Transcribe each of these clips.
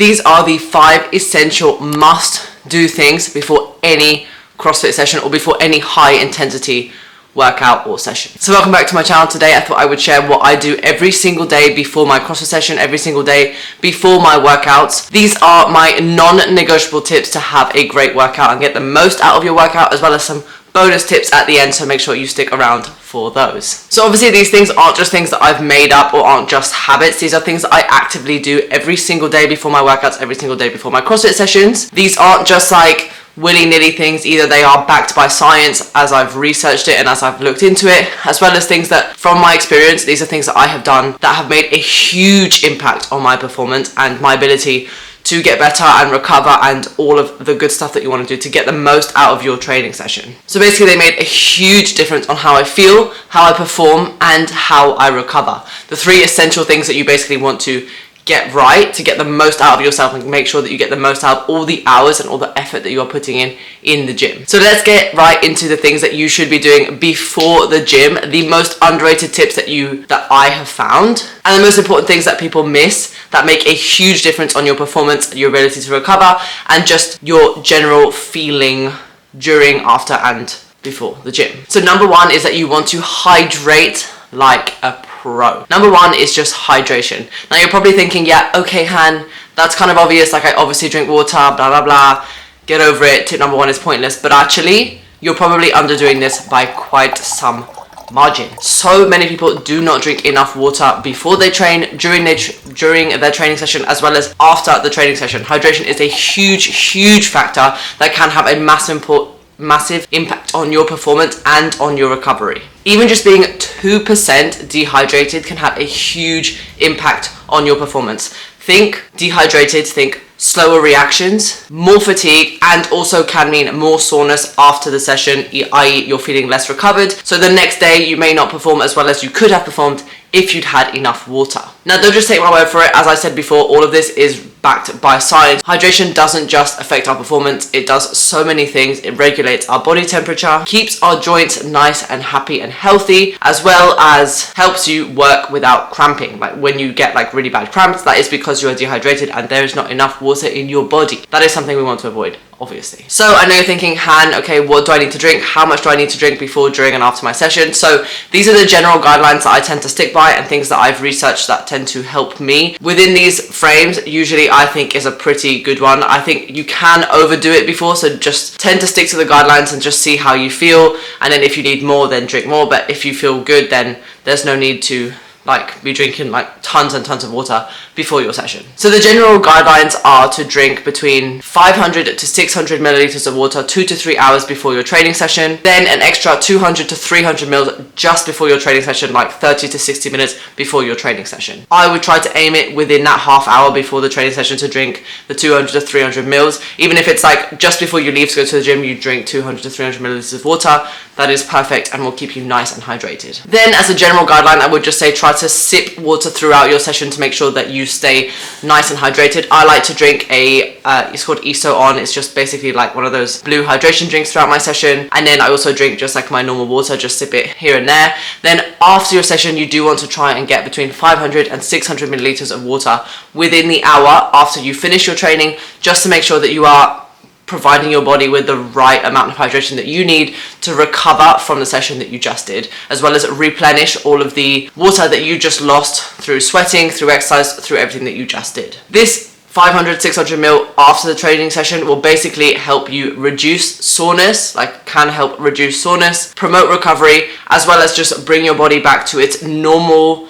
These are the 5 essential must-do things before any CrossFit session or before any high-intensity workout or session. So welcome back to my channel. Today I thought I would share what I do every single day before my CrossFit session, every single day before my workouts. These are my non-negotiable tips to have a great workout and get the most out of your workout, as well as some bonus tips at the end, so make sure you stick around for those. So obviously these things aren't just things that I've made up or aren't just habits. These are things that I actively do every single day before my workouts, every single day before my CrossFit sessions. These aren't just like willy-nilly things either. They are backed by science as I've researched it and as I've looked into it, as well as things that from my experience, these are things that I have done that have made a huge impact on my performance and my ability to get better and recover and all of the good stuff that you want to do to get the most out of your training session. So basically they made a huge difference on how I feel, how I perform, and how I recover. The 3 essential things that you basically want to get right to get the most out of yourself and make sure that you get the most out of all the hours and all the effort that you are putting in the gym. So let's get right into the things that you should be doing before the gym, the most underrated tips that I have found, and the most important things that people miss that make a huge difference on your performance, your ability to recover, and just your general feeling during, after, and before the gym. So number 1 is that you want to hydrate like a pro. Number 1 is just hydration. Now you're probably thinking, yeah, okay, Han, that's kind of obvious. Like I obviously drink water, blah, blah, blah. Get over it. Tip number 1 is pointless. But actually, you're probably underdoing this by quite some margin. So many people do not drink enough water before they train, during their training session, as well as after the training session. Hydration is a huge factor that can have a massive impact on your performance and on your recovery. Even just being 2% dehydrated can have a huge impact on your performance. Think dehydrated, think slower reactions, more fatigue, and also can mean more soreness after the session, i.e. you're feeling less recovered. So the next day you may not perform as well as you could have performed if you'd had enough water. Now don't just take my word for it. As I said before, all of this is backed by science. Hydration doesn't just affect our performance, it does so many things. It regulates our body temperature, keeps our joints nice and happy and healthy, as well as helps you work without cramping. Like when you get like really bad cramps, that is because you are dehydrated and there is not enough water in your body. That is something we want to avoid, obviously. So I know you're thinking, Han, okay, what do I need to drink? How much do I need to drink before, during, and after my session? So these are the general guidelines that I tend to stick by and things that I've researched that tend to help me. Within these frames, usually I think is a pretty good one. I think you can overdo it before, so just tend to stick to the guidelines and just see how you feel. And then if you need more, then drink more. But if you feel good, then there's no need to like be drinking like tons and tons of water before your session. So the general guidelines are to drink between 500 to 600 milliliters of water 2 to 3 hours before your training session, then an extra 200 to 300 mils just before your training session, like 30 to 60 minutes before your training session. I would try to aim it within that half hour before the training session to drink the 200 to 300 mils. Even if it's like just before you leave to go to the gym, you drink 200 to 300 milliliters of water. That is perfect and will keep you nice and hydrated. Then as a general guideline, I would just say try to sip water throughout your session to make sure that you stay nice and hydrated. I like to drink it's called ESO On. It's just basically like one of those blue hydration drinks throughout my session. And then I also drink just like my normal water, just sip it here and there. Then after your session, you do want to try and get between 500 and 600 milliliters of water within the hour after you finish your training, just to make sure that you are providing your body with the right amount of hydration that you need to recover from the session that you just did, as well as replenish all of the water that you just lost through sweating, through exercise, through everything that you just did. This 500, 600 ml after the training session will basically help you reduce soreness, can help reduce soreness, promote recovery, as well as just bring your body back to its normal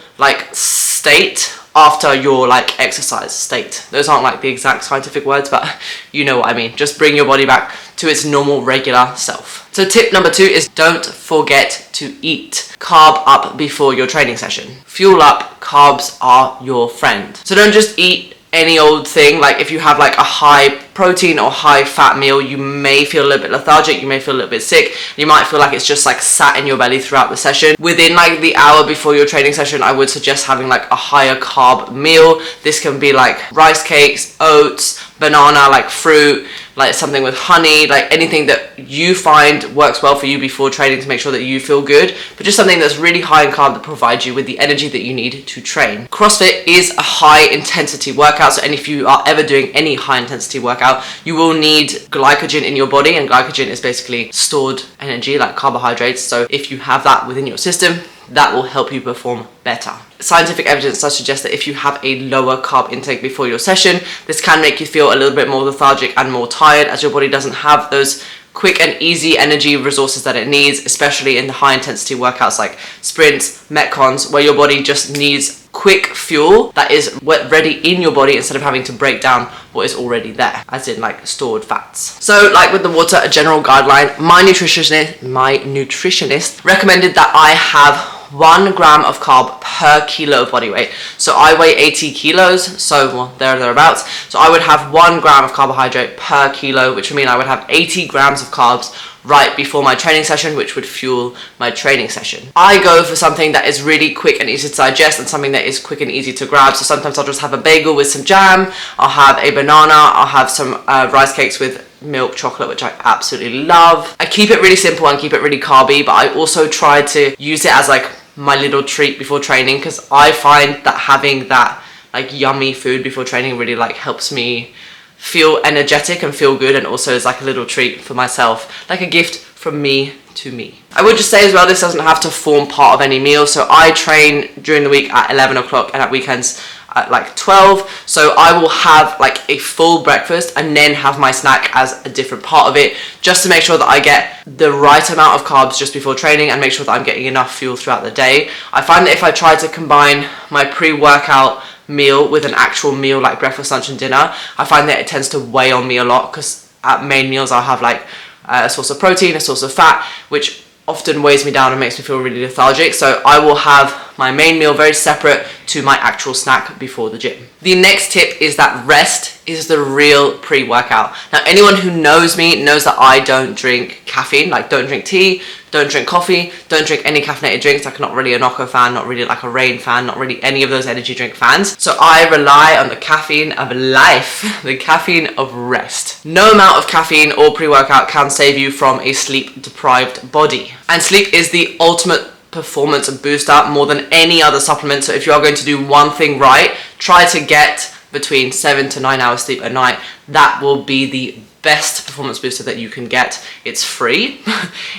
state after your exercise state. Those aren't the exact scientific words, but you know what I mean. Just bring your body back to its normal regular self. So tip number 2 is don't forget to eat. Carb up before your training session. Fuel up, carbs are your friend. So don't just eat any old thing. If you have a high protein or high fat meal, you may feel a little bit lethargic, you may feel a little bit sick, you might feel like it's just sat in your belly throughout the session. Within the hour before your training session, I would suggest having a higher carb meal. This can be rice cakes, oats, banana, like fruit, like something with honey, like anything that you find works well for you before training to make sure that you feel good, but just something that's really high in carb that provides you with the energy that you need to train. CrossFit is a high intensity workout, so if you are ever doing any high intensity workout, you will need glycogen in your body, and glycogen is basically stored energy like carbohydrates. So if you have that within your system, that will help you perform better. Scientific evidence does suggest that if you have a lower carb intake before your session, this can make you feel a little bit more lethargic and more tired, as your body doesn't have those quick and easy energy resources that it needs, especially in the high intensity workouts like sprints, metcons, where your body just needs quick fuel that is ready in your body instead of having to break down what is already there, as in like stored fats. So like with the water, a general guideline, my nutritionist recommended that I have 1 gram of carb per kilo of body weight. So I weigh 80 kilos, so well, thereabouts. So I would have 1 gram of carbohydrate per kilo, which would mean I would have 80 grams of carbs right before my training session, which would fuel my training session. I go for something that is really quick and easy to digest and something that is quick and easy to grab. So sometimes I'll just have a bagel with some jam, I'll have a banana, I'll have some rice cakes with milk chocolate, which I absolutely love. I keep it really simple and keep it really carby, but I also try to use it as like my little treat before training, because I find that having that like yummy food before training really like helps me feel energetic and feel good, and also is like a little treat for myself, like a gift from me to me. I would just say as well, this doesn't have to form part of any meal. So I train during the week at 11 o'clock and at weekends at like 12. So I will have like a full breakfast and then have my snack as a different part of it, just to make sure that I get the right amount of carbs just before training and make sure that I'm getting enough fuel throughout the day. I find that if I try to combine my pre-workout meal with an actual meal like breakfast, lunch and dinner, I find that it tends to weigh on me a lot, because at main meals I'll have like a source of protein, a source of fat, which often weighs me down and makes me feel really lethargic. So I will have my main meal very separate to my actual snack before the gym. The next tip is that rest is the real pre-workout. Now, anyone who knows me knows that I don't drink caffeine, like don't drink tea, don't drink coffee, don't drink any caffeinated drinks. Like, not really a Nocco fan, not really like a Rain fan, not really any of those energy drink fans. So I rely on the caffeine of life, the caffeine of rest. No amount of caffeine or pre-workout can save you from a sleep-deprived body. And sleep is the ultimate performance booster more than any other supplement. So if you are going to do one thing right, try to get between 7 to 9 hours sleep a night. That will be the best performance booster that you can get. It's free,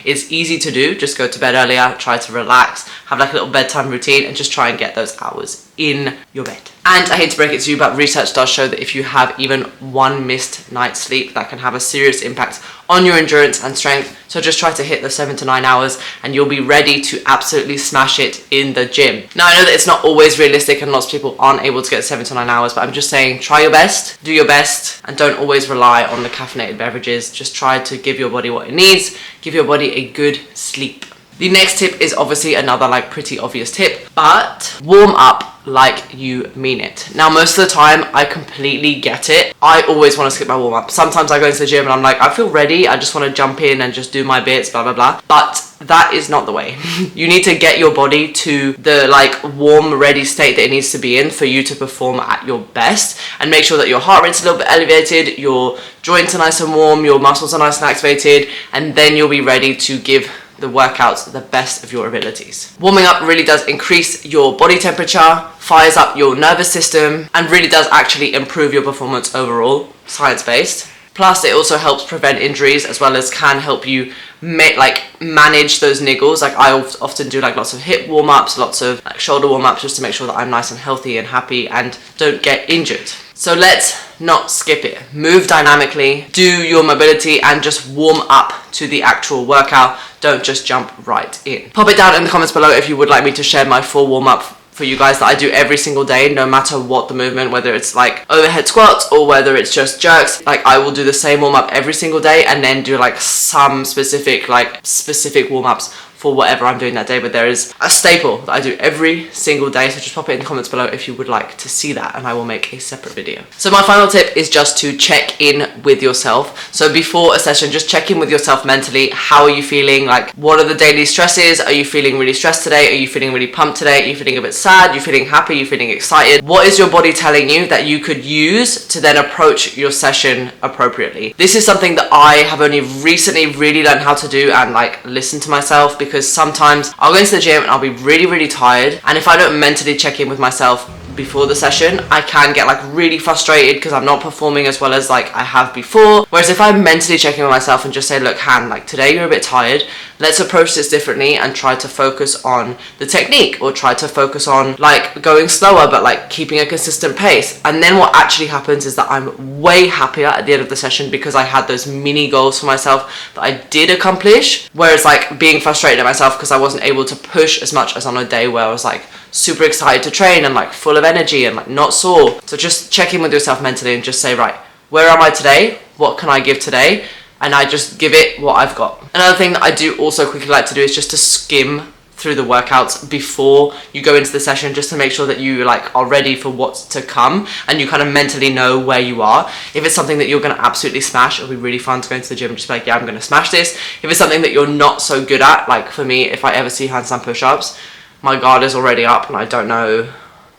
it's easy to do. Just go to bed earlier, try to relax, have like a little bedtime routine, and just try and get those hours in your bed. And I hate to break it to you, but research does show that if you have even one missed night's sleep, that can have a serious impact on your endurance and strength. So just try to hit the 7 to 9 hours and you'll be ready to absolutely smash it in the gym. Now, I know that it's not always realistic and lots of people aren't able to get 7 to 9 hours, but I'm just saying, try your best, do your best, and don't always rely on the caffeinated beverages. Just try to give your body what it needs, give your body a good sleep. The next tip is obviously another like pretty obvious tip, but warm up like you mean it. Now, most of the time I completely get it. I always want to skip my warm up. Sometimes I go into the gym and I'm like, I feel ready, I just want to jump in and just do my bits, blah blah blah. But that is not the way. You need to get your body to the like warm, ready state that it needs to be in for you to perform at your best, and make sure that your heart rate's a little bit elevated, your joints are nice and warm, your muscles are nice and activated, and then you'll be ready to give the workouts the best of your abilities. Warming up really does increase your body temperature, fires up your nervous system, and really does actually improve your performance overall, science-based. Plus, it also helps prevent injuries, as well as can help you manage those niggles. Like, I often do like lots of hip warm-ups, lots of like shoulder warm-ups, just to make sure that I'm nice and healthy and happy and don't get injured. So let's not skip it. Move dynamically, do your mobility, and just warm up to the actual workout. Don't just jump right in. Pop it down in the comments below if you would like me to share my full warm up for you guys that I do every single day, no matter what the movement, whether it's like overhead squats or whether it's just jerks. Like, I will do the same warm up every single day and then do like some specific warm ups for whatever I'm doing that day, but there is a staple that I do every single day, so just pop it in the comments below if you would like to see that, and I will make a separate video. So my final tip is just to check in with yourself. So before a session, just check in with yourself mentally. How are you feeling? Like, what are the daily stresses? Are you feeling really stressed today? Are you feeling really pumped today? Are you feeling a bit sad? Are you feeling happy? Are you feeling excited? What is your body telling you that you could use to then approach your session appropriately? This is something that I have only recently really learned how to do, and like listen to myself, because sometimes I'll go into the gym and I'll be really tired, and if I don't mentally check in with myself before the session, I can get like really frustrated because I'm not performing as well as like I have before. Whereas if I'm mentally checking with myself and just say, look, Han, like today you're a bit tired, let's approach this differently and try to focus on the technique, or try to focus on like going slower but like keeping a consistent pace. And then what actually happens is that I'm way happier at the end of the session because I had those mini goals for myself that I did accomplish, whereas like being frustrated at myself because I wasn't able to push as much as on a day where I was like super excited to train and like full of energy and like not sore. So just check in with yourself mentally and just say, right, where am I today? What can I give today? And I just give it what I've got. Another thing that I do also quickly like to do is just to skim through the workouts before you go into the session, just to make sure that you like are ready for what's to come and you kind of mentally know where you are. If it's something that you're going to absolutely smash, it'll be really fun to go into the gym and just be like, yeah, I'm going to smash this. If it's something that you're not so good at, like for me, if I ever see handstand push-ups, my guard is already up and I don't know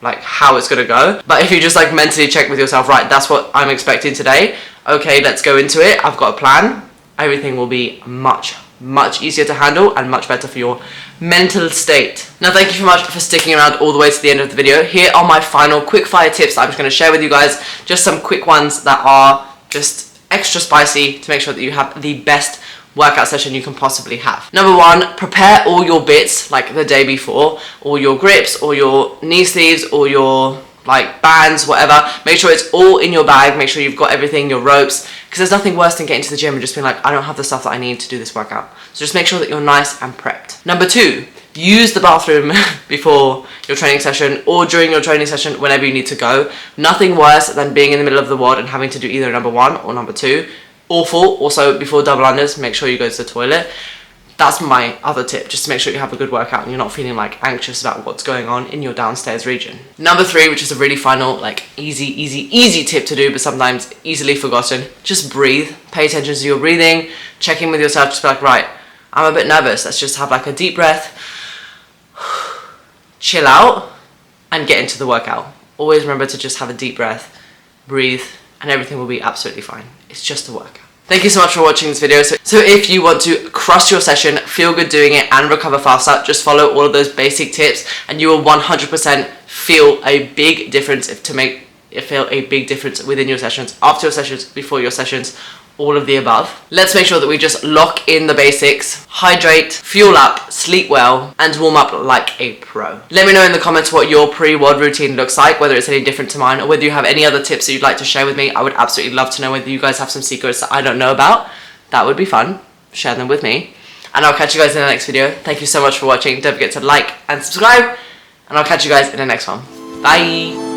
like how it's gonna go. But if you just like mentally check with yourself, right, that's what I'm expecting today, okay, let's go into it, I've got a plan, everything will be much easier to handle and much better for your mental state. Now, thank you so much for sticking around all the way to the end of the video. Here are my final quick fire tips that I'm just going to share with you guys. Just some quick ones that are just extra spicy to make sure that you have the best workout session you can possibly have. Number one, prepare all your bits like the day before, all your grips, all your knee sleeves, all your like bands, whatever. Make sure it's all in your bag. Make sure you've got everything, your ropes, because there's nothing worse than getting to the gym and just being like, I don't have the stuff that I need to do this workout. So just make sure that you're nice and prepped. Number two, use the bathroom before your training session or during your training session whenever you need to go. Nothing worse than being in the middle of the WOD and having to do either number one or number two. Awful. Also, before double unders, make sure you go to the toilet. That's my other tip, just to make sure you have a good workout and you're not feeling like anxious about what's going on in your downstairs region. Number three, which is a really final, like easy tip to do, but sometimes easily forgotten, just breathe. Pay attention to your breathing, check in with yourself, just be like, right, I'm a bit nervous. Let's just have like a deep breath, chill out, and get into the workout. Always remember to just have a deep breath, breathe, and everything will be absolutely fine. It's just a workout. Thank you so much for watching this video. So if you want to crush your session, feel good doing it, and recover faster, just follow all of those basic tips and you will 100% feel a big difference within your sessions, after your sessions, before your sessions, all of the above. Let's make sure that we just lock in the basics, hydrate, fuel up, sleep well, and warm up like a pro. Let me know in the comments what your pre-WOD routine looks like, whether it's any different to mine, or whether you have any other tips that you'd like to share with me. I would absolutely love to know whether you guys have some secrets that I don't know about. That would be fun. Share them with me. And I'll catch you guys in the next video. Thank you so much for watching. Don't forget to like and subscribe, and I'll catch you guys in the next one. Bye!